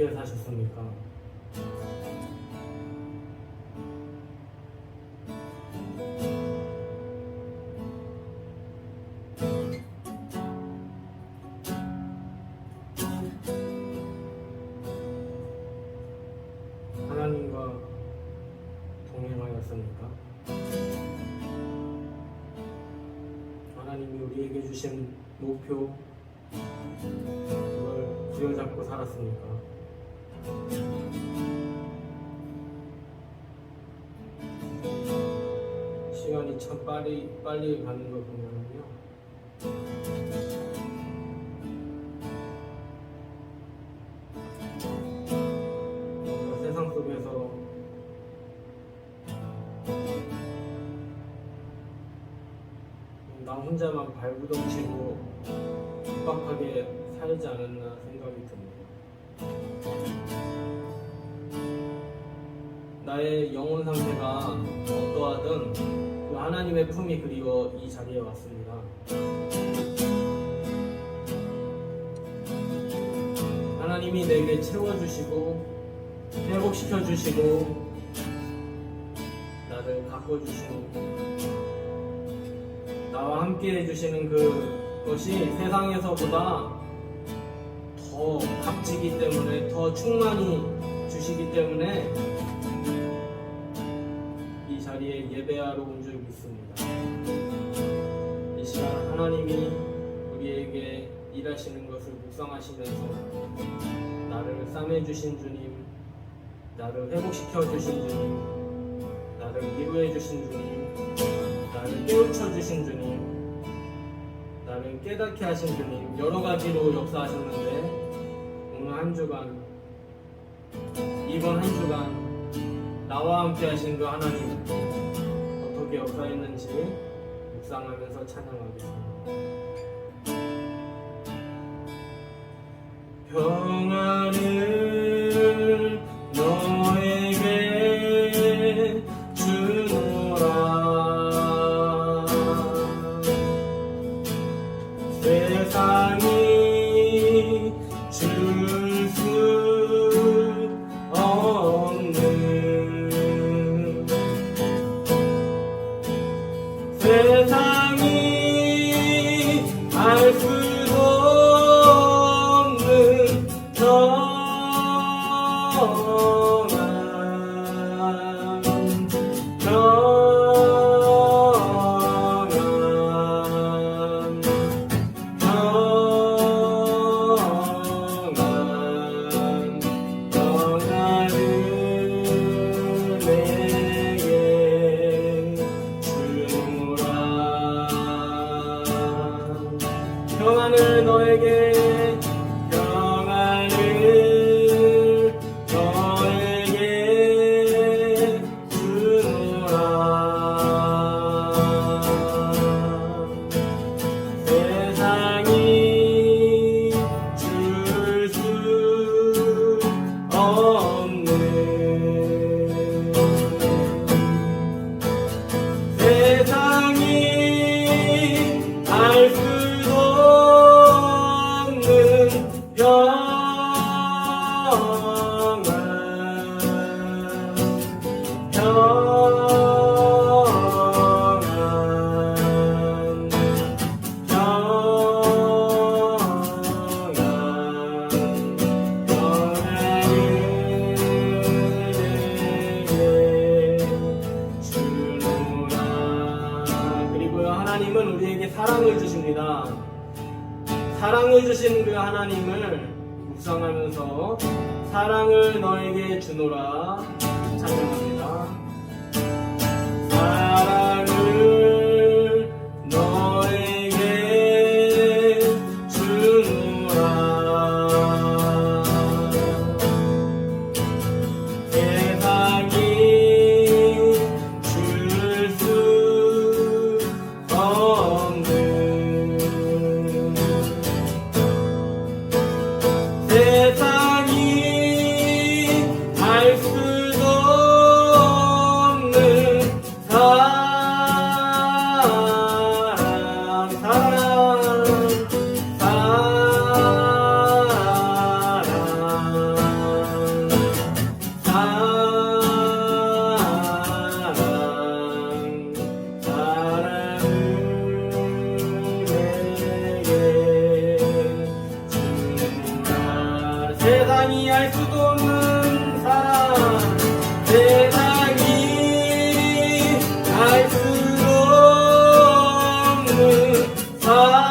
어떻게 사셨습니까? 하나님과 동행하였습니까? 하나님이 우리에게 주신 목표, 그걸 부여잡고 살았습니까? 시간이 참 빨리 가는 걸 보면요, 세상 속에서 나 혼자만 발부동치고 빡빡하게 살지 않았나 생각이 듭니다. 나의 영혼 상태가 어떠하든 그 하나님의 품이 그리워 이 자리에 왔습니다. 하나님이 내게 채워주시고 회복시켜주시고 나를 가꿔주시고 나와 함께 해주시는 그것이 세상에서보다 더 값지기 때문에, 더 충만히 주시기 때문에 이 자리에 예배하러 온 줄 믿습니다. 이 시간 하나님이 우리에게 일하시는 것을 묵상하시면서 나를 싸매주신 주님, 나를 회복시켜주신 주님, 나를 위로해주신 주님, 나를 깨우쳐주신 주님, 나를 깨닫게 하신 주님, 여러 가지로 역사하셨는데 오늘 한 주간, 이번 한 주간 나와 함께 하신 그 하나님 어떻게 역사했는지 묵상하면서 찬양하겠습니다. 평안을 너에게 주노라. 세상이 줄 수 없는, 세상이 알 수도 없는 평안을 너에게, 평안을 너에게 주노라. 세상이 줄 수 없는, 세상이 알 수도 없는 평안, 그리고요, 하나님은 우리에게 사랑을 주십니다. 사랑을 주신 그 하나님을 묵상하면서 사랑을 너에게 주노라 찬양합니다. 사랑을 너에게 주노라. 세상이 줄 수 없는, 세상이 알 수도 세상이 알 수도 없는 사랑, 세상이 알 수도 없는 사랑,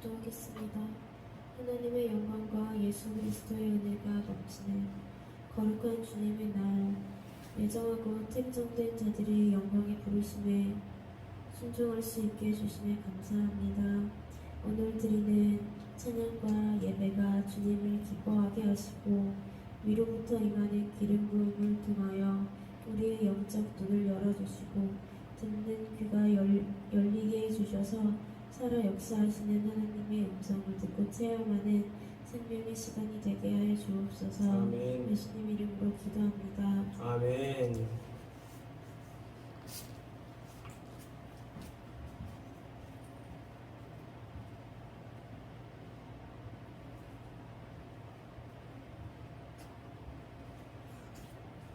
기도하겠습니다. 하나님의 영광과 예수 그리스도의 은혜가 넘치는 거룩한 주님의 날, 예정하고 택정된 자들이 영광의 부르심에 순종할 수 있게 해주심에 감사합니다. 오늘 드리는 찬양과 예배가 주님을 기뻐하게 하시고 위로부터 임하는 기름 부음을 통하여 우리의 영적 눈을 열어주시고 듣는 귀가 열리게 해주셔서 살아 역사하시는 하나님의 음성을 듣고 체험하는 생명의 시간이 되게 하여 주옵소서. 아멘. 예수님 이름으로 기도합니다. 아멘.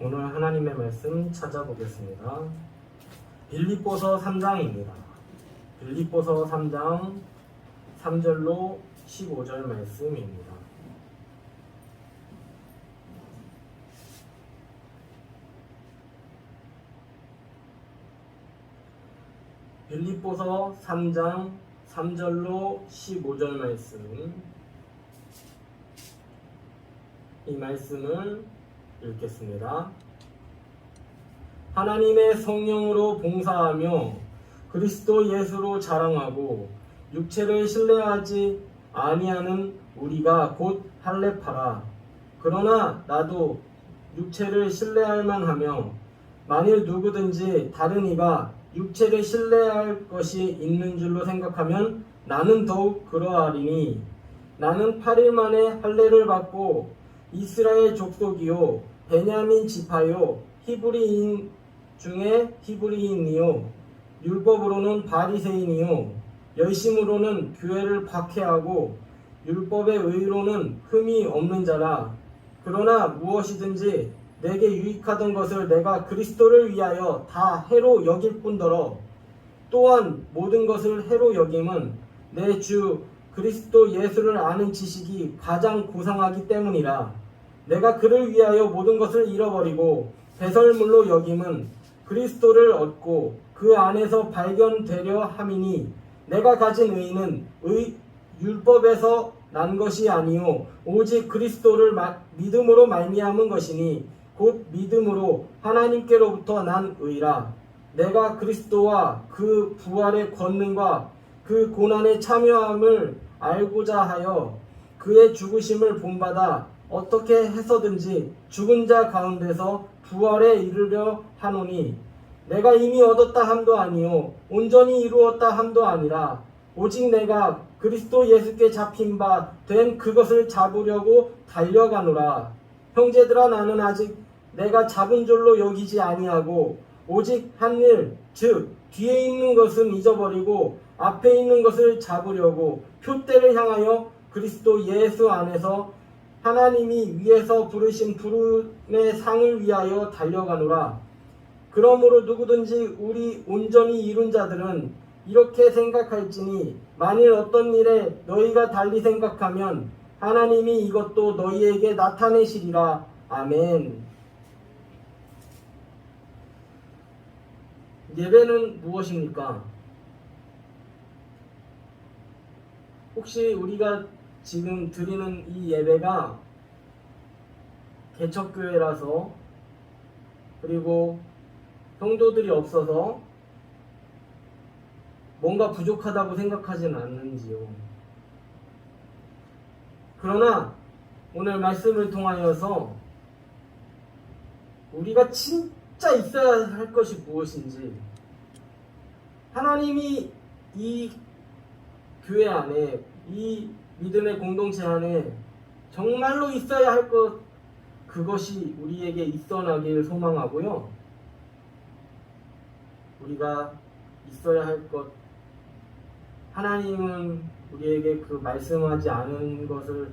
오늘 하나님의 말씀 찾아보겠습니다. 빌립보서 3장입니다. 빌립보서 3장 3절로 15절 말씀입니다. 빌립보서 3장 3절로 15절 말씀, 이 말씀을 읽겠습니다. 하나님의 성령으로 봉사하며 그리스도 예수로 자랑하고 육체를 신뢰하지 아니하는 우리가 곧 할례파라. 그러나 나도 육체를 신뢰할 만하며 만일 누구든지 다른 이가 육체를 신뢰할 것이 있는 줄로 생각하면 나는 더욱 그러하리니 나는 8일 만에 할례를 받고 이스라엘 족속이요 베냐민 지파요 히브리인 중에 히브리인이요 율법으로는 바리새인이요 열심으로는 교회를 박해하고 율법의 의로는 흠이 없는 자라. 그러나 무엇이든지 내게 유익하던 것을 내가 그리스도를 위하여 다 해로 여길 뿐더러 또한 모든 것을 해로 여김은 내 주 그리스도 예수를 아는 지식이 가장 고상하기 때문이라. 내가 그를 위하여 모든 것을 잃어버리고 배설물로 여김은 그리스도를 얻고 그 안에서 발견되려 함이니 내가 가진 의는 율법에서 난 것이 아니요 오직 그리스도를 믿음으로 말미암은 것이니 곧 믿음으로 하나님께로부터 난 의라. 내가 그리스도와 그 부활의 권능과 그 고난에 참여함을 알고자 하여 그의 죽으심을 본받아 어떻게 해서든지 죽은 자 가운데서 부활에 이르려 하노니 내가 이미 얻었다 함도 아니요 온전히 이루었다 함도 아니라 오직 내가 그리스도 예수께 잡힌 바 된 그것을 잡으려고 달려가노라. 형제들아, 나는 아직 내가 잡은 줄로 여기지 아니하고 오직 한 일, 즉 뒤에 있는 것은 잊어버리고 앞에 있는 것을 잡으려고 표대를 향하여 그리스도 예수 안에서 하나님이 위에서 부르신 부름의 상을 위하여 달려가노라. 그러므로 누구든지 우리 온전히 이룬 자들은 이렇게 생각할지니 만일 어떤 일에 너희가 달리 생각하면 하나님이 이것도 너희에게 나타내시리라. 아멘. 예배는 무엇입니까? 혹시 우리가 지금 드리는 이 예배가 개척교회라서 그리고 성도들이 없어서 뭔가 부족하다고 생각하지는 않는지요? 그러나 오늘 말씀을 통하여서 우리가 진짜 있어야 할 것이 무엇인지, 하나님이 이 교회 안에, 이 믿음의 공동체 안에 정말로 있어야 할 것, 그것이 우리에게 있어나길 소망하고요. 우리가 있어야 할 것, 하나님은 우리에게 그 말씀하지 않은 것을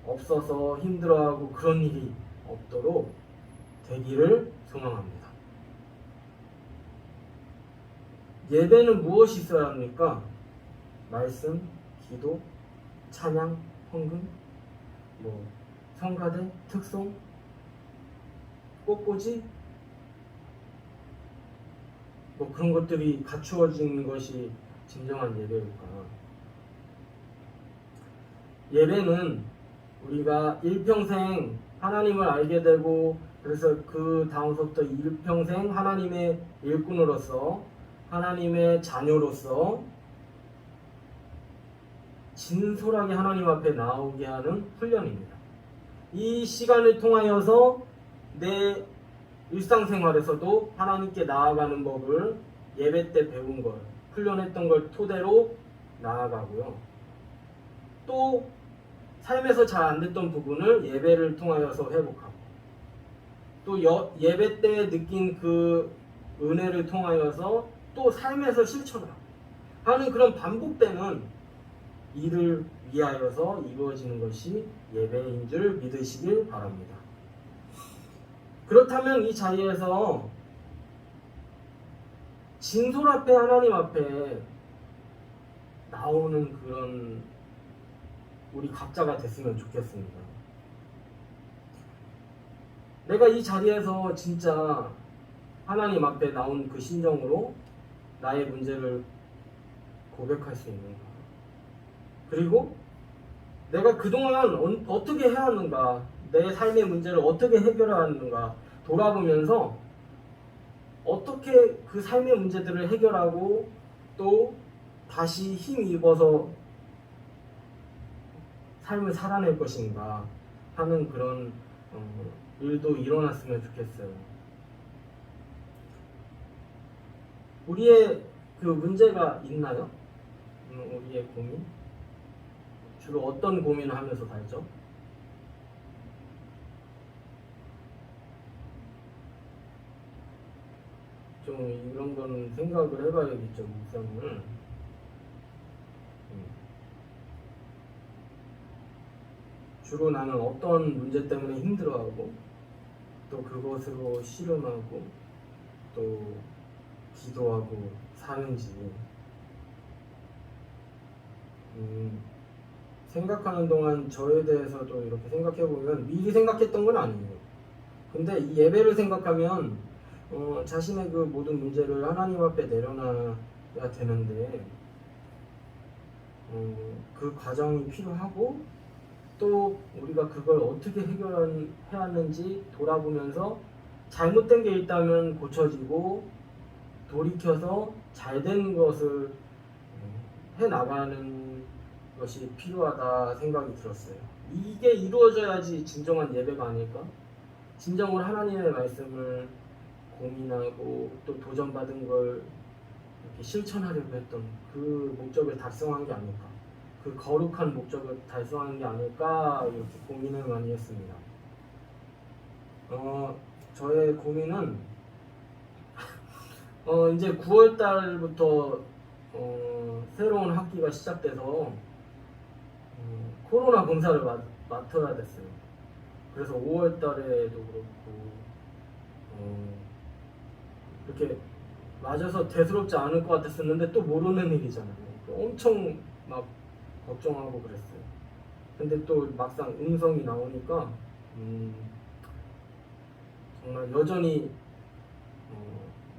없어서 힘들어하고 그런 일이 없도록 되기를 소망합니다. 예배는 무엇이 있어야 합니까? 말씀, 기도, 찬양, 헌금, 성가대, 특송, 꽃꽂이, 그런 것들이 갖추어진 것이 진정한 예배일까? 예배는 우리가 일평생 하나님을 알게 되고, 그래서 그 다음서부터 일평생 하나님의 일꾼으로서, 하나님의 자녀로서 진솔하게 하나님 앞에 나오게 하는 훈련입니다. 이 시간을 통하여서 내 일상생활에서도 하나님께 나아가는 법을 예배 때 배운 걸, 훈련했던 걸 토대로 나아가고요. 또 삶에서 잘 안 됐던 부분을 예배를 통하여서 회복하고, 또 예배 때 느낀 그 은혜를 통하여서 또 삶에서 실천하고 하는 그런 반복되는 일을 위하여서 이루어지는 것이 예배인 줄 믿으시길 바랍니다. 그렇다면 이 자리에서 진솔 앞에, 하나님 앞에 나오는 그런 우리 각자가 됐으면 좋겠습니다. 내가 이 자리에서 진짜 하나님 앞에 나온 그 심정으로 나의 문제를 고백할 수 있는가? 그리고 내가 그동안 어떻게 해왔는가? 내 삶의 문제를 어떻게 해결하는가? 돌아보면서 어떻게 그 삶의 문제들을 해결하고 또 다시 힘입어서 삶을 살아낼 것인가 하는 그런 일도 일어났으면 좋겠어요. 우리의 그 문제가 있나요? 우리의 고민? 주로 어떤 고민을 하면서 살죠? 좀 이런 거는 생각을 해봐야겠죠, 묵상을. 주로 나는 어떤 문제 때문에 힘들어하고 또 그것으로 씨름하고 또 기도하고 사는지 생각하는 동안 저에 대해서도 이렇게 생각해보면 미리 생각했던 건 아니에요. 근데 이 예배를 생각하면 자신의 그 모든 문제를 하나님 앞에 내려놔야 되는데 그 과정이 필요하고 또 우리가 그걸 어떻게 해결해야 하는지 돌아보면서 잘못된 게 있다면 고쳐지고 돌이켜서 잘된 것을 해나가는 것이 필요하다 생각이 들었어요. 이게 이루어져야지 진정한 예배가 아닐까? 진정으로 하나님의 말씀을 고민하고 또 도전받은 걸 이렇게 실천하려고 했던 그 목적을 달성한 게 아닐까? 그 거룩한 목적을 달성한 게 아닐까? 이렇게 고민을 많이 했습니다. 저의 고민은 이제 9월 달부터 새로운 학기가 시작돼서 코로나 봉사를 맡아야 됐어요. 그래서 5월 달에도 그렇고 이렇게 맞아서 대수롭지 않을 것 같았었는데 또 모르는 일이잖아요. 엄청 막 걱정하고 그랬어요. 근데 또 막상 음성이 나오니까 정말 여전히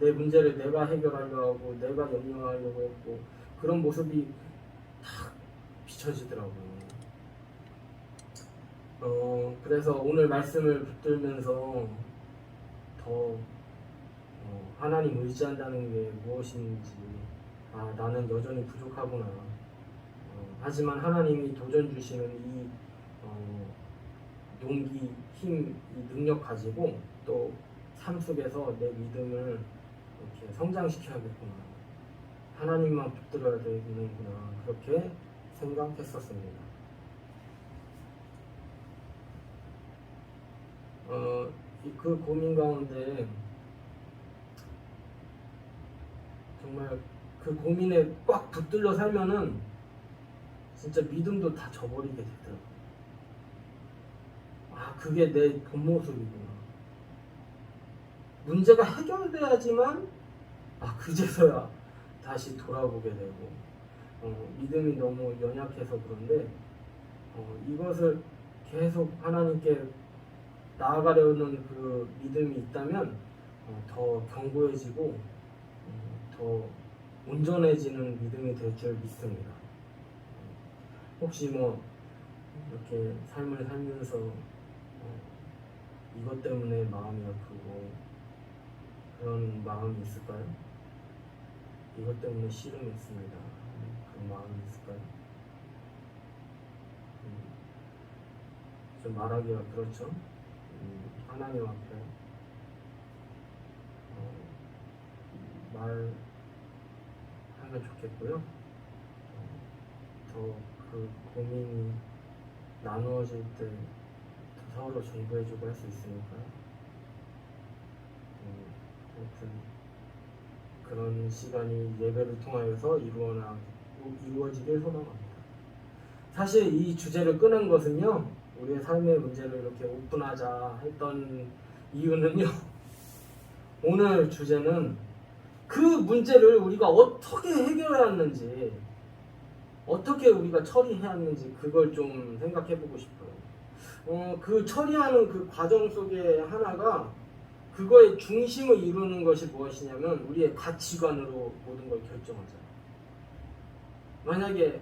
내 문제를 내가 해결하려고 하고 내가 염려하려고 했고 그런 모습이 탁 비춰지더라고요. 그래서 오늘 말씀을 붙들면서 더 하나님 의지한다는 게 무엇인지 나는 여전히 부족하구나. 하지만 하나님이 도전 주시는 이 용기, 힘, 이 능력 가지고 또 삶 속에서 내 믿음을 이렇게 성장시켜야겠구나. 하나님만 붙들어야 되는구나. 그렇게 생각했었습니다. 그 고민 가운데 정말 그 고민에 꽉 붙들려 살면은 진짜 믿음도 다 저버리게 되더라고요. 그게 내 본 모습이구나. 문제가 해결돼야지만 그제서야 다시 돌아보게 되고 믿음이 너무 연약해서 그런데 이것을 계속 하나님께 나아가려는 그 믿음이 있다면 더 견고해지고 더 온전해지는 믿음이 될 줄 믿습니다. 혹시 이렇게 삶을 살면서 이것 때문에 마음이 아프고 그런 마음이 있을까요? 이것 때문에 씨름했습니다. 그런 마음이 있을까요? 좀 말하기가 그렇죠. 하나님 앞에 말하면 좋겠고요. 더 그 고민이 나누어질 때 더 서로 존부해주고 할 수 있으니까요. 하여튼 그런 시간이 예배를 통하여서 이루어지길 소망합니다. 사실 이 주제를 꺼낸 것은요, 우리의 삶의 문제를 이렇게 오픈하자 했던 이유는요, 오늘 주제는 그 문제를 우리가 어떻게 해결해왔는지, 어떻게 우리가 처리해왔는지 그걸 좀 생각해보고 싶어요. 그 처리하는 그 과정 속에 하나가 그거의 중심을 이루는 것이 무엇이냐면 우리의 가치관으로 모든 걸 결정하잖아요. 만약에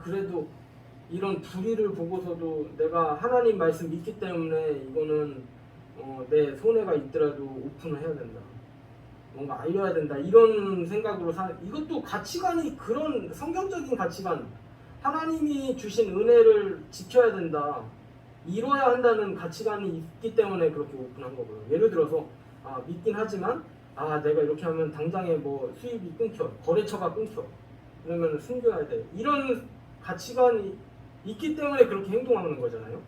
그래도 이런 불의를 보고서도 내가 하나님 말씀 믿기 때문에 이거는 내 손해가 있더라도 오픈을 해야 된다. 뭔가 알려야 된다. 이런 생각으로 이것도 가치관이 그런 성경적인 가치관, 하나님이 주신 은혜를 지켜야 된다. 이뤄야 한다는 가치관이 있기 때문에 그렇게 오픈한 거고요. 예를 들어서 믿긴 하지만 내가 이렇게 하면 당장에 수입이 끊겨, 거래처가 끊겨. 그러면 숨겨야 돼. 이런 가치관이 있기 때문에 그렇게 행동하는 거잖아요.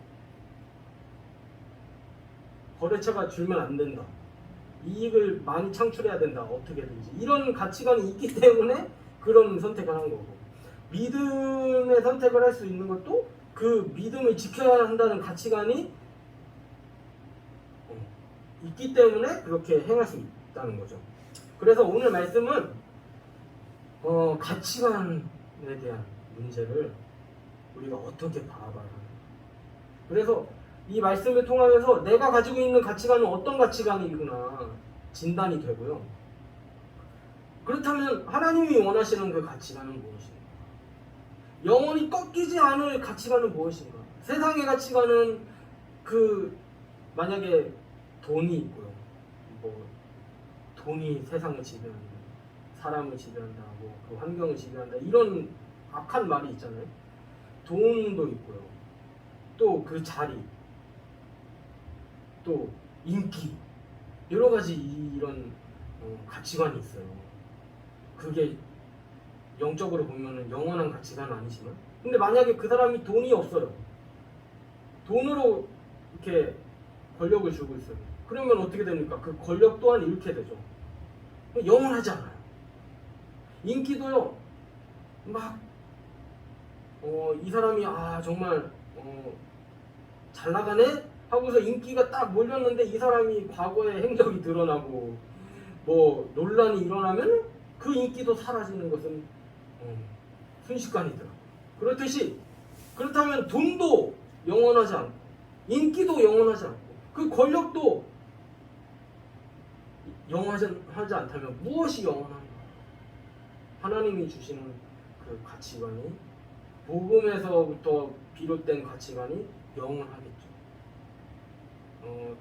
거래처가 줄면 안 된다. 이익을 많이 창출해야 된다. 어떻게든지. 이런 가치관이 있기 때문에 그런 선택을 한 거고. 믿음의 선택을 할 수 있는 것도 그 믿음을 지켜야 한다는 가치관이 있기 때문에 그렇게 행할 수 있다는 거죠. 그래서 오늘 말씀은 가치관에 대한 문제를 우리가 어떻게 바라봐야 하는가. 그래서 이 말씀을 통하면서 내가 가지고 있는 가치관은 어떤 가치관이구나 진단이 되고요. 그렇다면 하나님이 원하시는 그 가치관은 무엇인가? 영원히 꺾이지 않을 가치관은 무엇인가? 세상의 가치관은 만약에 돈이 있고요. 돈이 세상을 지배한다. 사람을 지배한다. 그 환경을 지배한다. 이런 악한 말이 있잖아요. 돈도 있고요. 또 그 자리, 또 인기, 여러 가지 이런 가치관이 있어요. 그게 영적으로 보면은 영원한 가치관은 아니지만, 근데 만약에 그 사람이 돈이 없어요. 돈으로 이렇게 권력을 주고 있어요. 그러면 어떻게 됩니까? 그 권력 또한 잃게 되죠. 영원하지 않아요. 인기도요. 이 사람이 정말 잘 나가네 하고서 인기가 딱 몰렸는데 이 사람이 과거의 행적이 드러나고 논란이 일어나면 그 인기도 사라지는 것은 순식간이더라고요. 그렇다면 돈도 영원하지 않고 인기도 영원하지 않고 그 권력도 영원하지 않다면 무엇이 영원한가? 하나님이 주시는 그 가치관이, 복음에서부터 비롯된 가치관이 영원하겠죠.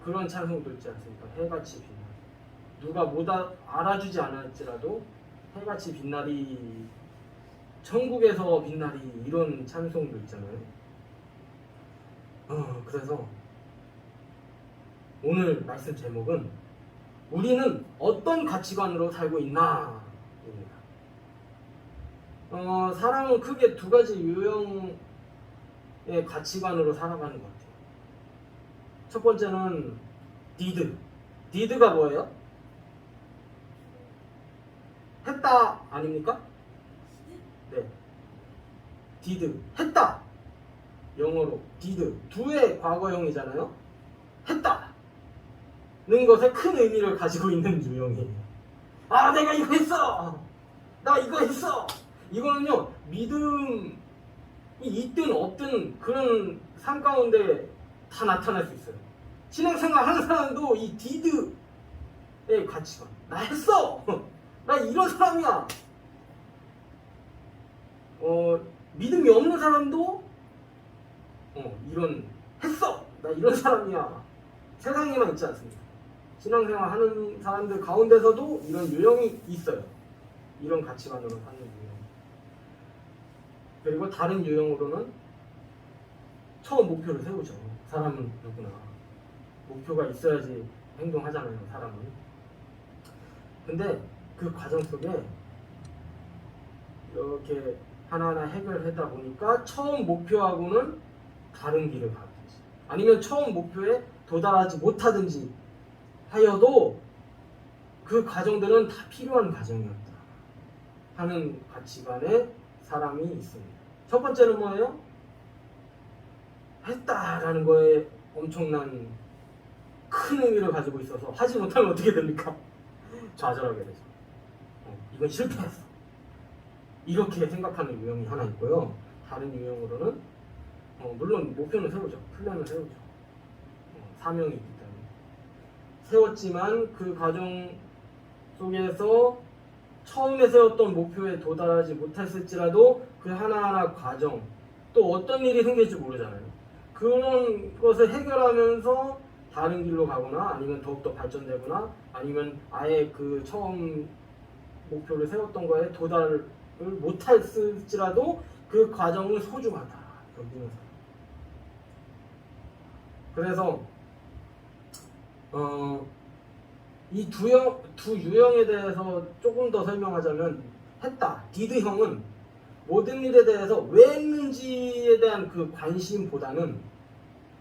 그런 찬송도 있지 않습니까? 해같이 빛나리. 누가 못 알아주지 않을지라도 해같이 빛나리, 천국에서 빛나리, 이런 찬송도 있잖아요. 그래서 오늘 말씀 제목은 우리는 어떤 가치관으로 살고 있나 입니다. 사람은 크게 두 가지 유형의 가치관으로 살아가는 것 같아요. 첫 번째는 디드가 뭐예요? 했다 아닙니까? 네, 디드, 했다. 영어로 디드, 두의 과거형이잖아요. 했다는 것에 큰 의미를 가지고 있는 유형이에요. 아, 내가 이거 했어, 나 이거 했어. 이거는요, 믿음이 있든 없든 그런 삶 가운데 다 나타날 수 있어요. 신앙생활 하는 사람도 이 디드의 가치관, 나 했어, 나 이런 사람이야. 믿음이 없는 사람도 이런, 했어, 나 이런 사람이야. 세상에만 있지 않습니다. 신앙생활 하는 사람들 가운데서도 이런 유형이 있어요. 이런 가치관으로 사는 유형. 그리고 다른 유형으로는 처음 목표를 세우죠. 사람은 누구나 목표가 있어야지 행동하잖아요, 사람은. 근데 그 과정 속에 이렇게 하나하나 해결하다 보니까 처음 목표하고는 다른 길을 가든지, 아니면 처음 목표에 도달하지 못하든지 하여도 그 과정들은 다 필요한 과정이었다 하는 가치관의 사람이 있습니다. 첫 번째는 뭐예요? 했다라는 거에 엄청난 큰 의미를 가지고 있어서 하지 못하면 어떻게 됩니까? 좌절하게 되죠. 이건 실패했어, 이렇게 생각하는 유형이 하나 있고요. 다른 유형으로는 물론 목표는 세우죠. 플랜을 세우죠. 사명이 있기 때문에 세웠지만 그 과정 속에서 처음에 세웠던 목표에 도달하지 못했을지라도 그 하나하나 과정, 또 어떤 일이 생길지 모르잖아요. 그런 것을 해결하면서 다른 길로 가거나 아니면 더욱더 발전되거나 아니면 아예 그 처음 목표를 세웠던 거에 도달을 못했을지라도 그 과정은 소중하다 여기는 사람. 그래서 이 두 유형에 대해서 조금 더 설명하자면, 했다, 디드형은 모든 일에 대해서 왜 했는지에 대한 그 관심보다는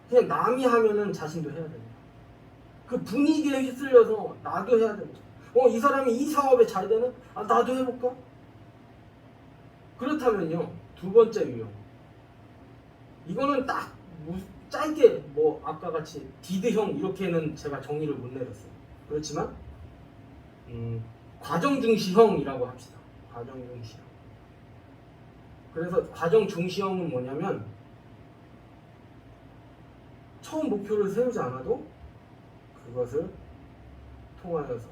그냥 남이 하면은 자신도 해야 됩니다. 그 분위기에 휩쓸려서 나도 해야 됩니다. 이 사람이 이 사업에 잘 되는? 나도 해볼까? 그렇다면요, 두 번째 유형, 이거는 딱 짧게 아까 같이 디드형 이렇게는 제가 정의를 못 내렸어요. 그렇지만 과정 중시형이라고 합시다. 과정 중시형. 그래서 과정 중시형은 뭐냐면, 처음 목표를 세우지 않아도 그것을 통하여서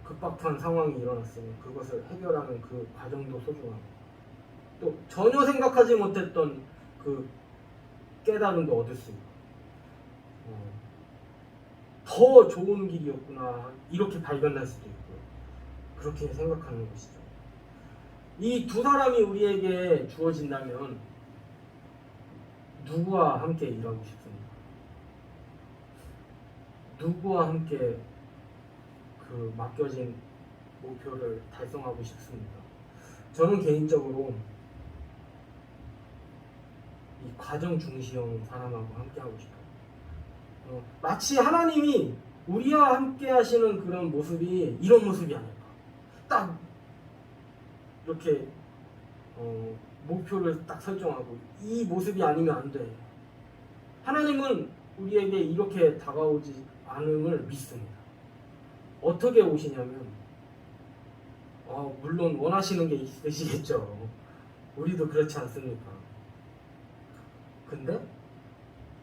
급박한 상황이 일어났으면 그것을 해결하는 그 과정도 소중하고, 또 전혀 생각하지 못했던 그 깨달음도 얻을 수 있고, 더 좋은 길이었구나 이렇게 발견할 수도 있고, 그렇게 생각하는 것이죠. 이 두 사람이 우리에게 주어진다면 누구와 함께 일하고 싶습니까? 누구와 함께 그 맡겨진 목표를 달성하고 싶습니까? 저는 개인적으로 이 과정 중시형 사람하고 함께 하고 싶어요. 마치 하나님이 우리와 함께 하시는 그런 모습이 이런 모습이 아닐까. 딱 이렇게 목표를 딱 설정하고 이 모습이 아니면 안 돼. 하나님은 우리에게 이렇게 다가오지 않음을 믿습니다. 어떻게 오시냐면, 물론 원하시는 게 있으시겠죠. 우리도 그렇지 않습니까? 근데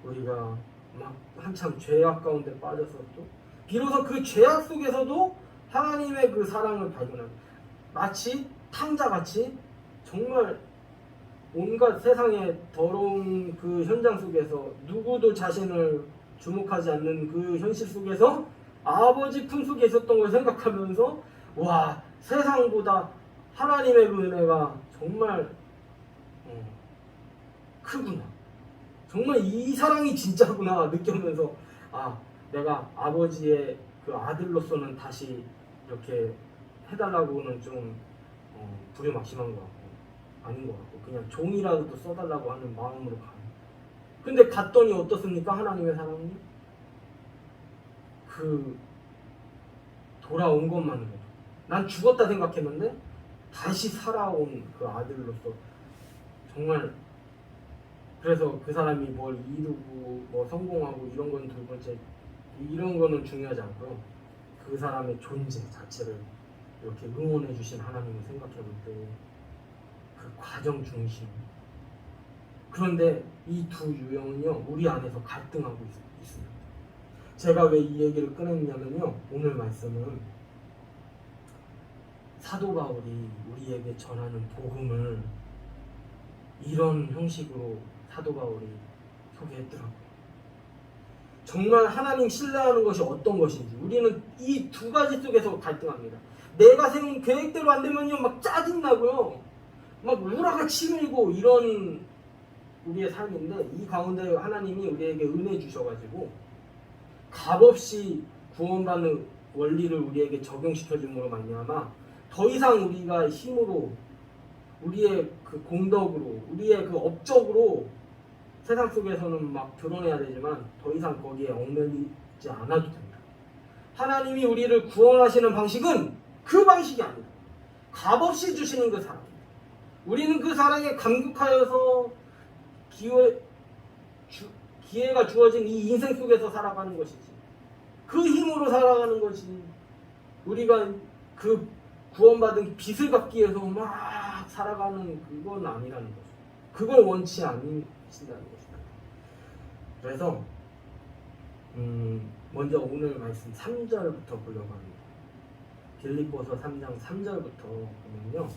우리가 막 한참 죄악 가운데 빠져서 또 비로소 그 죄악 속에서도 하나님의 그 사랑을 발견합니다. 마치 탕자같이 정말 온갖 세상의 더러운 그 현장 속에서 누구도 자신을 주목하지 않는 그 현실 속에서 아버지 품속에 있었던 걸 생각하면서 와, 세상보다 하나님의 그 은혜가 정말 크구나, 정말 이 사랑이 진짜구나 느끼면서 아, 내가 아버지의 그 아들로서는 다시 이렇게 해달라고는 좀 불효막심한 것 같고 아닌 것 같고 그냥 종이라도 써달라고 하는 마음으로 가요. 근데 갔더니 어떻습니까? 하나님의 사랑이 그 돌아온 것만으로도 난 죽었다 생각했는데 다시 살아온 그 아들로서 정말, 그래서 그 사람이 뭘 이루고 뭐 성공하고 이런 건 두 번째, 이런 거는 중요하지 않고요. 그 사람의 존재 자체를 이렇게 응원해 주신 하나님을 생각해 볼 때 그 과정 중심. 그런데 이 두 유형은요, 우리 안에서 갈등하고 있습니다. 제가 왜 이 얘기를 꺼냈냐면요, 오늘 말씀은 사도 바울이 우리에게 전하는 복음을 이런 형식으로 사도 바울이 소개했더라고요. 정말 하나님 신뢰하는 것이 어떤 것인지 우리는 이 두 가지 속에서 갈등합니다. 내가 세운 계획대로 안 되면요, 막 짜증나고요, 막 우라가 치밀고 이런 우리의 삶인데, 이 가운데 하나님이 우리에게 은혜 주셔가지고 값없이 구원받는 원리를 우리에게 적용시켜줌으로 말미암아 더 이상 우리가 힘으로, 우리의 그 공덕으로, 우리의 그 업적으로 세상 속에서는 막 드러내야 되지만 더 이상 거기에 얽매이지 않아도 됩니다. 하나님이 우리를 구원하시는 방식은 그 방식이 아니다. 값없이 주시는 그 사랑. 우리는 그 사랑에 감격하여서 기회가 주어진 이 인생 속에서 살아가는 것이지, 그 힘으로 살아가는 것이, 우리가 그 구원받은 빚을 갚기 위해서 막 살아가는 그건 아니라는 거죠. 그걸 원치 않으신다는 것입니다. 그래서 먼저 오늘 말씀 3절부터 보려고 합니다. 빌립보서 3장 3절부터 보면요,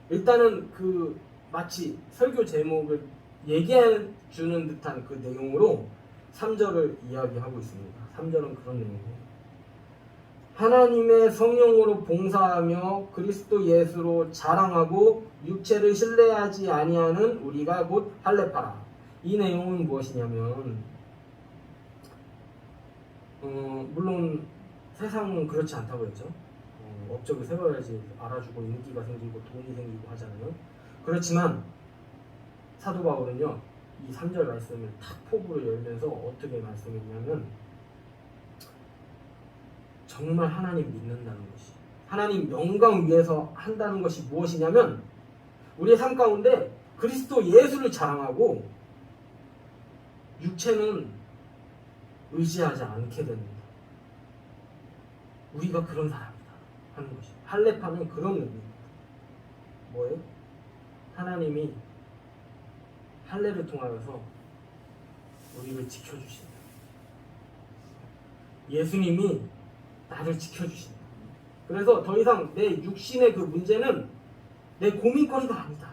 일단은 그 마치 설교 제목을 얘기해 주는 듯한 그 내용으로 3절을 이야기하고 있습니다. 3절은 그런 내용이에요. 하나님의 성령으로 봉사하며 그리스도 예수로 자랑하고 육체를 신뢰하지 아니하는 우리가 곧 할례파라. 이 내용은 무엇이냐면, 물론 세상은 그렇지 않다고 했죠. 업적을 세워야지 알아주고 인기가 생기고 돈이 생기고 하잖아요. 그렇지만 사도 바울은요, 이 3절 말씀을 탁 포부를 열면서 어떻게 말씀했냐면, 정말 하나님 믿는다는 것이, 하나님 영광 위해서 한다는 것이 무엇이냐면, 우리의 삶 가운데 그리스도 예수를 자랑하고 육체는 의지하지 않게 됩니다. 우리가 그런 사람이다 하는 것이, 할례파는 그런 의미입니다. 뭐예요? 하나님이 할례를 통하여서 우리를 지켜주신다. 예수님이 나를 지켜주신다. 그래서 더 이상 내 육신의 그 문제는 내 고민거리가 아니다.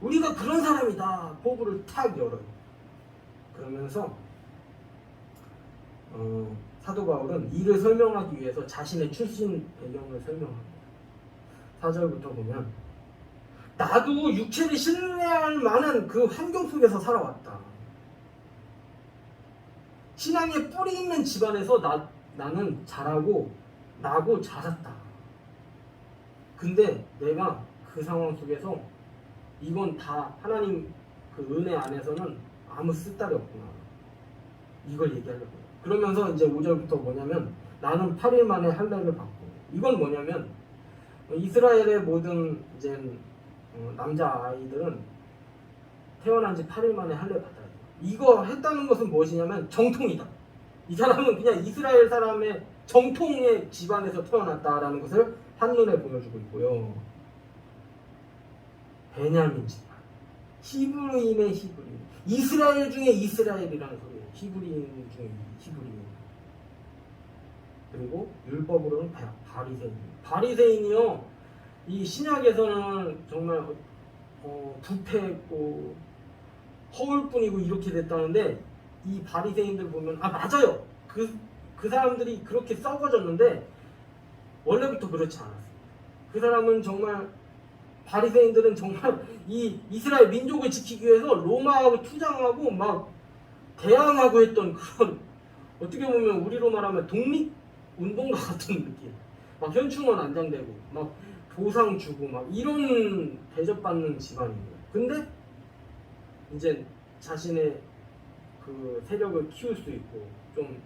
우리가 그런 사람이다. 포부를 탁 열어요. 그러면서 사도 바울은 이를 설명하기 위해서 자신의 출신 배경을 설명합니다. 4절부터 보면, 나도 육체를 신뢰할 만한 그 환경 속에서 살아왔다. 신앙에 뿌리 있는 집안에서 나는 자라고 나고 자랐다. 근데 내가 그 상황 속에서 이건 다 하나님 그 은혜 안에서는 아무 쓸데가 없구나, 이걸 얘기하려고. 그러면서 이제 5절부터 뭐냐면, 나는 8일 만에 할례를 받고, 이건 뭐냐면 이스라엘의 모든 이제 남자 아이들은 태어난 지 8일 만에 할례 받아야 돼요. 이거 했다는 것은 무엇이냐면 정통이다. 이 사람은 그냥 이스라엘 사람의 정통의 집안에서 태어났다라는 것을 한눈에 보여주고 있고요. 베냐민 집안, 히브리인의 히브리인, 이스라엘 중에 이스라엘이라는 소리예요. 히브리인 중에 히브리인. 그리고 율법으로는 바리새인. 바리새인이요, 이 신약에서는 정말 부패했고 허울뿐이고 이렇게 됐다는데, 이 바리새인들 보면 맞아요. 그 사람들이 그렇게 썩어졌는데 원래부터 그렇지 않았어요. 그 사람은 정말, 바리새인들은 정말 이 이스라엘 민족을 지키기 위해서 로마하고 투쟁하고 막 대항하고 했던 그런, 어떻게 보면 우리로 말하면 독립운동가 같은 느낌. 막 현충원 안장되고 막 보상 주고 막 이런 대접받는 집안이에요. 근데 이제 자신의 그 세력을 키울 수 있고 좀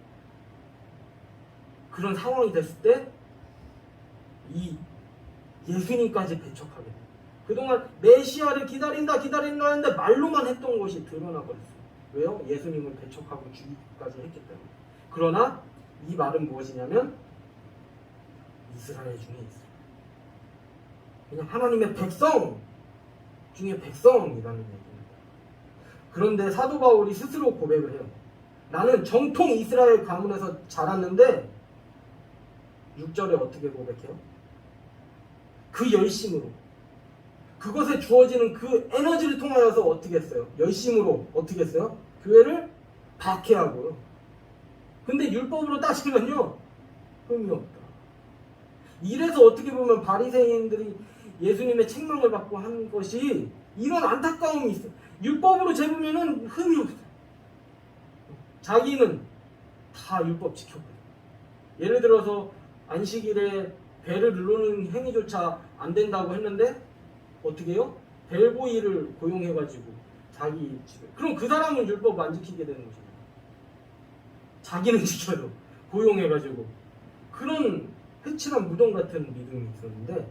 그런 상황이 됐을 때 이 예수님까지 배척하게 돼요. 그동안 메시아를 기다린다 했는데 말로만 했던 것이 드러나버렸어요. 왜요? 예수님을 배척하고 죽이기까지 했기 때문에. 그러나 이 말은 무엇이냐면 이스라엘 중에 있어요. 그냥 하나님의 백성 중에 백성이라는 얘기입니다. 그런데 사도 바울이 스스로 고백을 해요. 나는 정통 이스라엘 가문에서 자랐는데, 6절에 어떻게 고백해요? 그 열심으로, 그것에 주어지는 그 에너지를 통하여서 어떻게 했어요? 열심으로 어떻게 했어요? 교회를 박해하고요. 근데 율법으로 따지면요, 흠이 없다. 이래서 어떻게 보면 바리새인들이 예수님의 책망을 받고 한 것이 이런 안타까움이 있어요. 율법으로 재보면은 흠이 없어요. 자기는 다 율법 지켰거든요. 예를 들어서 안식일에 배를 누르는 행위조차 안 된다고 했는데 어떻게 해요? 벨보이를 고용해가지고 자기 집에. 그럼 그 사람은 율법 안 지키게 되는 거죠. 자기는 지켜도 고용해가지고. 그런 흐칠한 무덤 같은 믿음이 있었는데,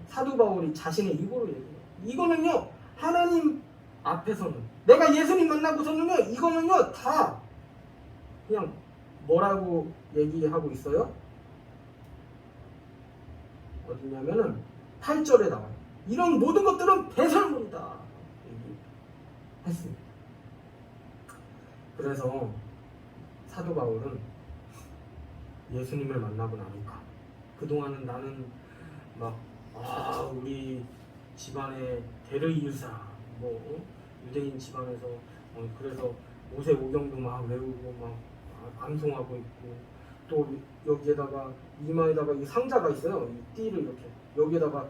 사도 바울이 자신의 입으로 얘기해요. 이거는요, 하나님 앞에서는, 내가 예수님 만나고서는요, 이거는요 다 그냥 뭐라고 얘기하고 있어요? 어디냐면은 8절에 나와요. 이런 모든 것들은 배설물이다 얘기했습니다. 그래서 사도 바울은 예수님을 만나고 나니까, 그동안은 나는 막 우리 집안의 대를 이을 사람, 유대인 집안에서 그래서 모세오경도 막 외우고 막 암송하고 있고, 또 여기에다가 이마에다가 이 상자가 있어요. 이 띠를 이렇게 여기에다가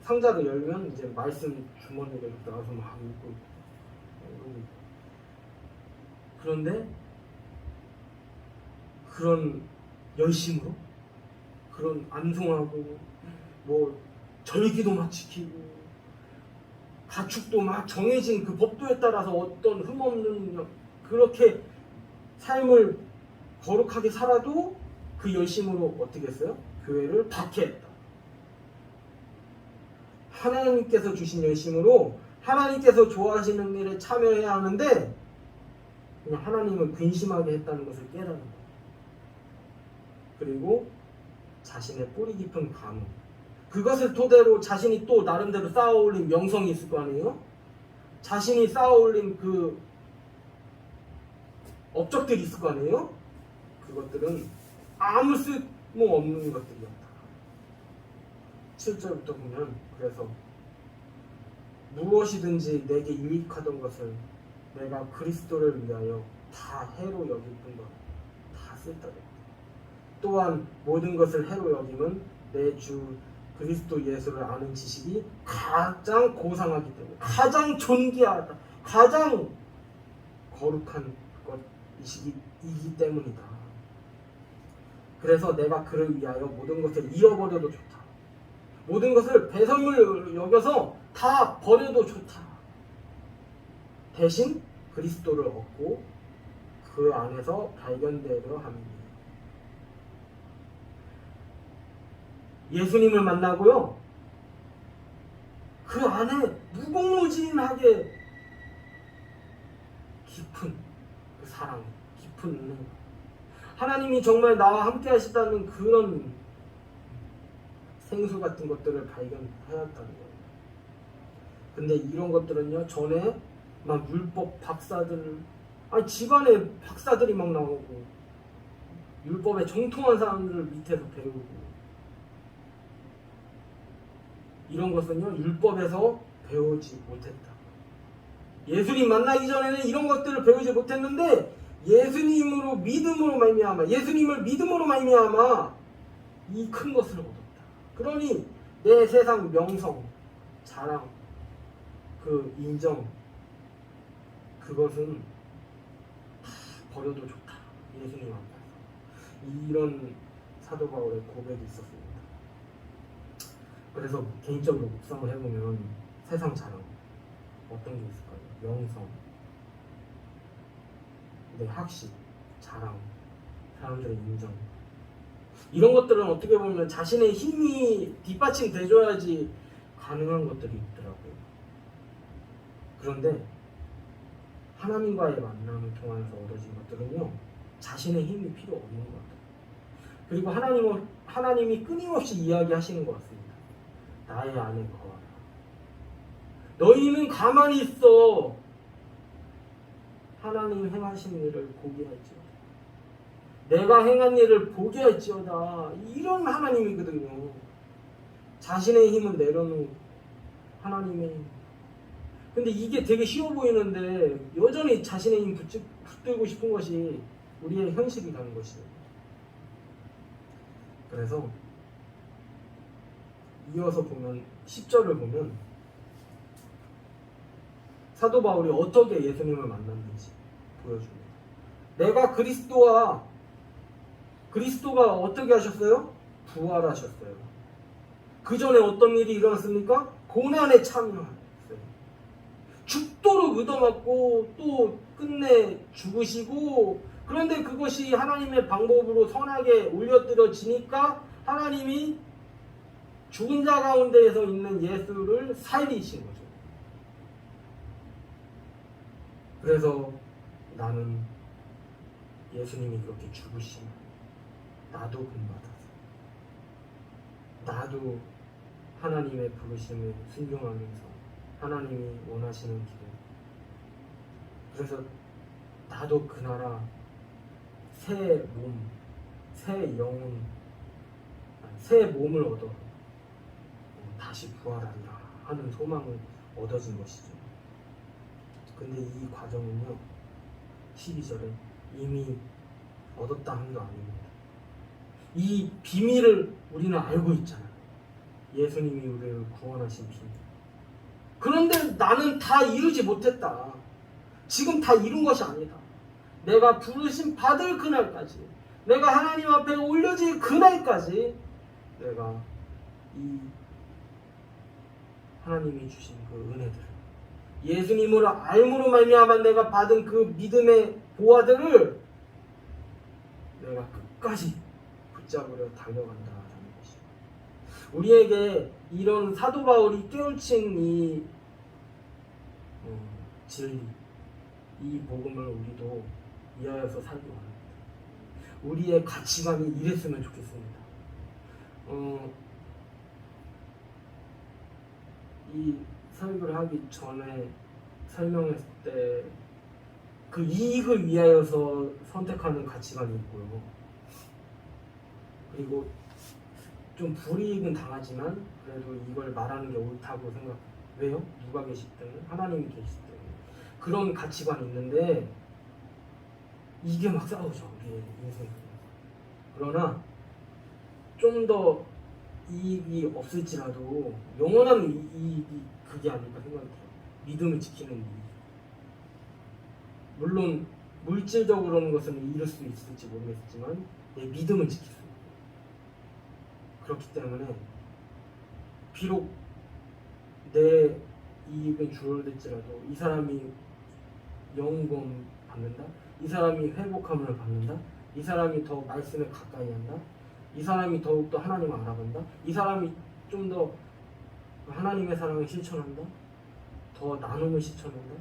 상자를 열면 이제 말씀 주머니가 이렇게 나와서 막 읽고 있고. 그런데 그런 열심으로, 그런 암송하고 절기도 막 지키고 가축도 막 정해진 그 법도에 따라서 어떤 흠없는 그렇게 삶을 거룩하게 살아도 그 열심으로 어떻게 했어요? 교회를 박해했다. 하나님께서 주신 열심으로 하나님께서 좋아하시는 일에 참여해야 하는데 그냥 하나님을 근심하게 했다는 것을 깨달은 거예요. 그리고 자신의 뿌리 깊은 가문, 그것을 토대로 자신이 또 나름대로 쌓아올린 명성이 있을 거 아니에요? 자신이 쌓아올린 그 업적들이 있을 거 아니에요? 그것들은 아무 쓸모없는 것들이었다. 7절부터 보면, 그래서 무엇이든지 내게 유익하던 것을 내가 그리스도를 위하여 다 해로 여길 뿐더러 다 쓸다. 또한 모든 것을 해로 여김은 내 주 그리스도 예수를 아는 지식이 가장 고상하기 때문에, 가장 존귀하다, 가장 거룩한 것이기 때문이다. 그래서 내가 그를 위하여 모든 것을 잃어버려도 좋다. 모든 것을 배설물 여겨서 다 버려도 좋다. 대신 그리스도를 얻고 그 안에서 발견되려 합니다. 예수님을 만나고요, 그 안에 무궁무진하게 깊은 그 사랑, 깊은 은혜, 하나님이 정말 나와 함께 하시다는 그런 생수 같은 것들을 발견하였다는 거예요. 근데 이런 것들은요, 전에 막 율법 박사들, 집안에 박사들이 막 나오고 율법에 정통한 사람들을 밑에서 배우고 이런 것은요 율법에서 배우지 못했다. 예수님 만나기 전에는 이런 것들을 배우지 못했는데 예수님으로 믿음으로 말미암아 예수님을 믿음으로 말미암아 이 큰 것을 얻었다. 그러니 내 세상 명성, 자랑, 그 인정 그것은 다 버려도 좋다. 예수님 앞에서 이런 사도 바울의 고백이 있었습니다. 그래서 개인적으로 묵상을 해보면 세상 자랑 어떤 게 있을까요? 명성, 내 학식, 자랑, 사람들의 인정 이런 것들은 어떻게 보면 자신의 힘이 뒷받침돼줘야지 가능한 것들이 있더라고요. 그런데 하나님과의 만남을 통해서 얻어진 것들은요 자신의 힘이 필요 없는 것 같아요. 그리고 하나님이 끊임없이 이야기하시는 것 같습니다. 나의 안에 거하라. 너희는 가만히 있어. 하나님 행하신 일을 보게 할지어다. 내가 행한 일을 보게 할지어다. 이런 하나님이거든요. 자신의 힘은 내려놓은 하나님의 힘. 근데 이게 되게 쉬워 보이는데 여전히 자신의 힘 붙들고 싶은 것이 우리의 현실이라는 것이에요. 그래서 이어서 보면 10절을 보면 사도 바울이 어떻게 예수님을 만났는지 보여줍니다. 내가 그리스도가 어떻게 하셨어요? 부활하셨어요. 그 전에 어떤 일이 일어났습니까? 고난에 참여했어요. 죽도록 얻어맞고 또 끝내 죽으시고 그런데 그것이 하나님의 방법으로 선하게 올려드려지니까 하나님이 죽은 자 가운데에서 있는 예수를 살리신 거죠. 그래서 나는 예수님이 그렇게 죽으시면 나도 본받아서 나도 하나님의 부르심을 순종하면서 하나님이 원하시는 길을 그래서 나도 그 나라 새 몸, 새 영혼, 새 몸을 얻어 다시 부활하리라 하는 소망을 얻어진 것이죠. 근데 이 과정은요 12절에 이미 얻었다 하는 게 아닙니다. 이 비밀을 우리는 알고 있잖아요. 예수님이 우리를 구원하신 비밀. 그런데 나는 다 이루지 못했다. 지금 다 이룬 것이 아니다. 내가 부르심 받을 그날까지 내가 하나님 앞에 올려질 그날까지 내가 이 하나님이 주신 그 은혜들을 예수님을 알므로 말미암아 내가 받은 그 믿음의 보화들을 내가 끝까지 붙잡으려 달려간다라는 것이죠. 우리에게 이런 사도 바울이 깨우친 이 진리, 이 복음을 우리도 이하여서 살기 원합니다. 우리의 가치관이 이랬으면 좋겠습니다. 이 설교를 하기 전에 설명했을 때 그 이익을 위하여서 선택하는 가치관이 있고요. 그리고 좀 불이익은 당하지만 그래도 이걸 말하는 게 옳다고 생각해요. 왜요? 누가 계실 때는? 하나님이 계실 때는. 그런 가치관이 있는데 이게 막 싸우죠. 우리의 인생에. 그러나 좀 더 이익이 없을지라도 영원한 이익이 그게 아닐까 생각해요. 믿음을 지키는 이익. 물론 물질적으로는 것은 이룰 수 있을지 모르겠지만 내 믿음을 지킬 수 있고 그렇기 때문에 비록 내 이익은 줄어들지라도 이 사람이 영권 받는다? 이 사람이 회복함을 받는다? 이 사람이 더 말씀에 가까이 한다? 이 사람이 더욱더 하나님을 알아간다? 이 사람이 좀 더 하나님의 사랑을 실천한다? 더 나눔을 실천한다?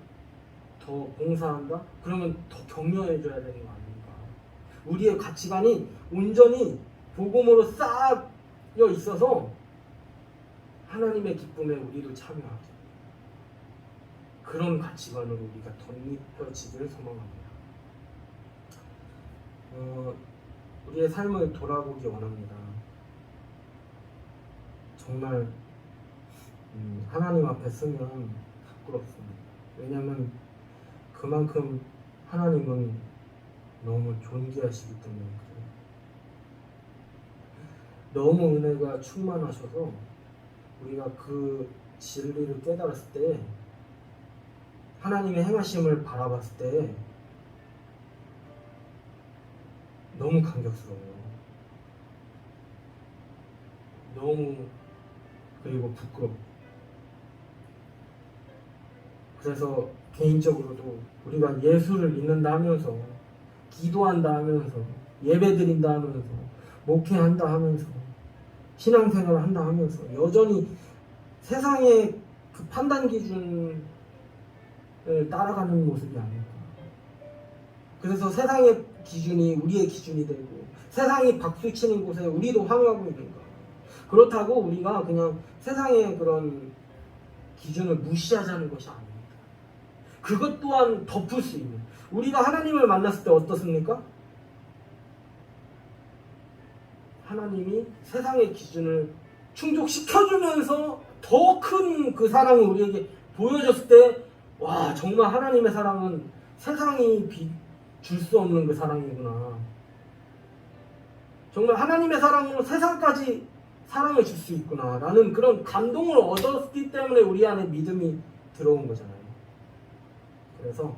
더 봉사한다? 그러면 더 격려해줘야 되는 거 아닙니까? 우리의 가치관이 온전히 복음으로 쌓여 있어서 하나님의 기쁨에 우리도 참여하죠. 그런 가치관으로 우리가 덧입혀지기를 소망합니다. 우리의 삶을 돌아보기 원합니다. 정말 하나님 앞에 서면 부끄럽습니다. 왜냐하면 그만큼 하나님은 너무 존귀하시기 때문에 그래요. 너무 은혜가 충만하셔서 우리가 그 진리를 깨달았을 때, 하나님의 행하심을 바라봤을 때 너무 감격스러워요. 너무, 그리고 부끄럽고. 그래서 개인적으로도 우리가 예수를 믿는다 하면서, 기도한다 하면서, 예배드린다 하면서, 목회한다 하면서, 신앙생활을 한다 하면서 여전히 세상의 그 판단 기준을 따라가는 모습이 아닐까. 그래서 세상의 기준이 우리의 기준이 되고, 세상이 박수치는 곳에 우리도 항의하고 있는가. 그렇다고 우리가 그냥 세상의 그런 기준을 무시하자는 것이 아닙니다. 그것 또한 덮을 수 있는, 우리가 하나님을 만났을 때 어떻습니까? 하나님이 세상의 기준을 충족시켜주면서 더 큰 그 사랑을 우리에게 보여줬을 때, 와, 정말 하나님의 사랑은 세상이 줄 수 없는 그 사랑이구나. 정말 하나님의 사랑으로 세상까지 사랑을 줄 수 있구나 라는 그런 감동을 얻었기 때문에 우리 안에 믿음이 들어온 거잖아요. 그래서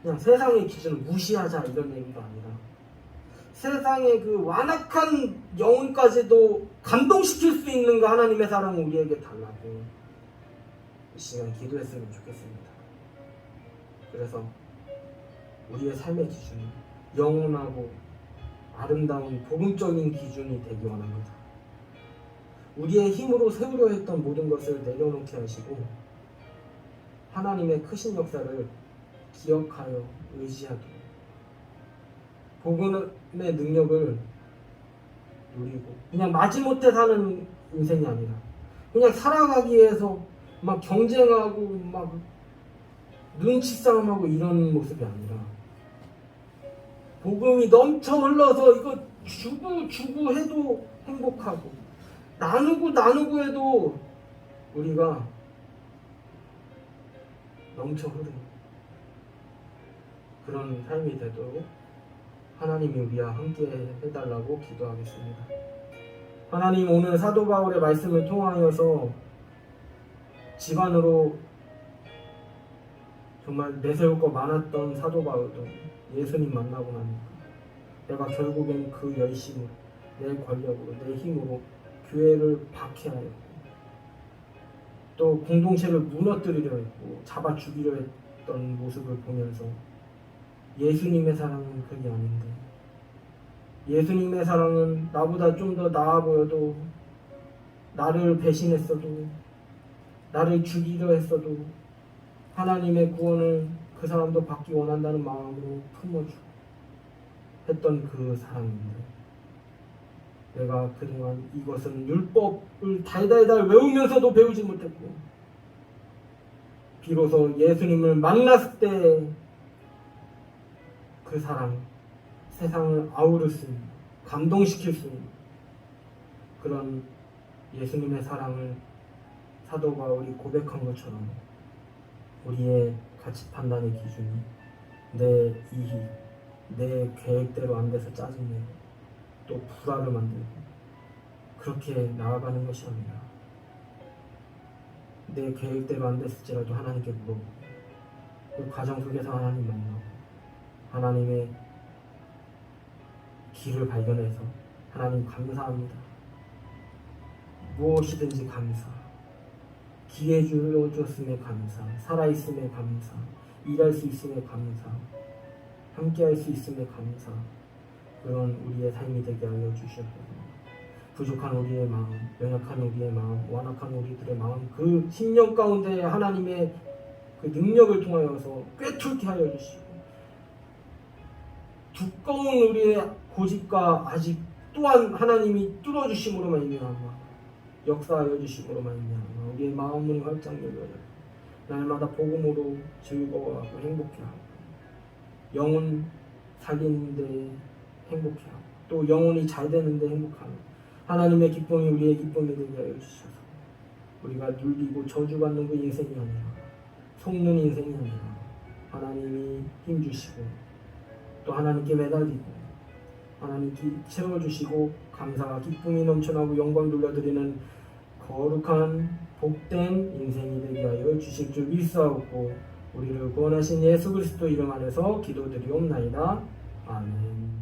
그냥 세상의 기준을 무시하자 이런 얘기가 아니라, 세상의 그 완악한 영혼까지도 감동시킬 수 있는 그 하나님의 사랑을 우리에게 달라고 이 시간 기도했으면 좋겠습니다. 그래서 우리의 삶의 기준이 영원하고 아름다운 복음적인 기준이 되기 원합니다. 우리의 힘으로 세우려 했던 모든 것을 내려놓게 하시고 하나님의 크신 역사를 기억하여 의지하도록, 복음의 능력을 누리고, 그냥 마지못해 사는 인생이 아니라 그냥 살아가기 위해서 막 경쟁하고 막 눈치 싸움하고 이런 모습이 아니라, 복음이 넘쳐 흘러서 이거 주고 해도 행복하고, 나누고 해도 우리가 넘쳐 흐르는 그런 삶이 되도록 하나님이 우리와 함께 해달라고 기도하겠습니다. 하나님, 오늘 사도 바울의 말씀을 통하여서 집안으로 정말 내세울 거 많았던 사도 바울도 예수님 만나고 나니까 내가 결국엔 그 열심으로, 내 권력으로, 내 힘으로 교회를 박해하였고, 또 공동체를 무너뜨리려 했고 잡아 죽이려 했던 모습을 보면서 예수님의 사랑은 그게 아닌데, 예수님의 사랑은 나보다 좀 더 나아 보여도, 나를 배신했어도, 나를 죽이려 했어도 하나님의 구원을 그 사람도 받기 원한다는 마음으로 품어주고 했던 그 사랑인데, 내가 그동안 이것은 율법을 달달달 외우면서도 배우지 못했고, 비로소 예수님을 만났을 때 그 사랑, 세상을 아우를 수 있는, 감동시킬 수 있는 그런 예수님의 사랑을 사도 바울이 고백한 것처럼 우리의 가치 판단의 기준이 내 이익, 내 계획대로 안 돼서 짜증내고 또 불화를 만들고 그렇게 나아가는 것이 아니라, 내 계획대로 안 됐을지라도 하나님께 물어보고, 그 과정 속에서 하나님 만나고 하나님의 길을 발견해서 하나님 감사합니다, 무엇이든지 감사, 기회 주었음에 감사, 살아있음에 감사, 일할 수 있음에 감사, 함께할 수 있음에 감사, 그런 우리의 삶이 되게 하여 주시옵소서. 부족한 우리의 마음, 연약한 우리의 마음, 완악한 우리들의 마음, 그 심령 가운데 하나님의 그 능력을 통하여서 꿰뚫게 하여 주시고, 두꺼운 우리의 고집과 아직 또한 하나님이 뚫어주심으로 말미암아, 역사하여 주심으로 말미암아 우리의 마음문이 활짝 열려요. 날마다 복음으로 즐거워하고 행복해하고, 영혼 살리는데 행복해하고, 또 영혼이 잘 되는데 행복하는 하나님의 기쁨이 우리의 기쁨이 되게 하여 주셔서 우리가 눌리고 저주받는 그 인생이 아니라 속는 인생이 아니라 하나님이 힘주시고 또 하나님께 매달리고 하나님께 채워주시고 감사와 기쁨이 넘쳐나고 영광 돌려드리는 거룩한 복된 인생이 되게 하여 주실 줄 믿사옵고 우리를 구원하신 예수 그리스도 이름 안에서 기도드리옵나이다. 아멘.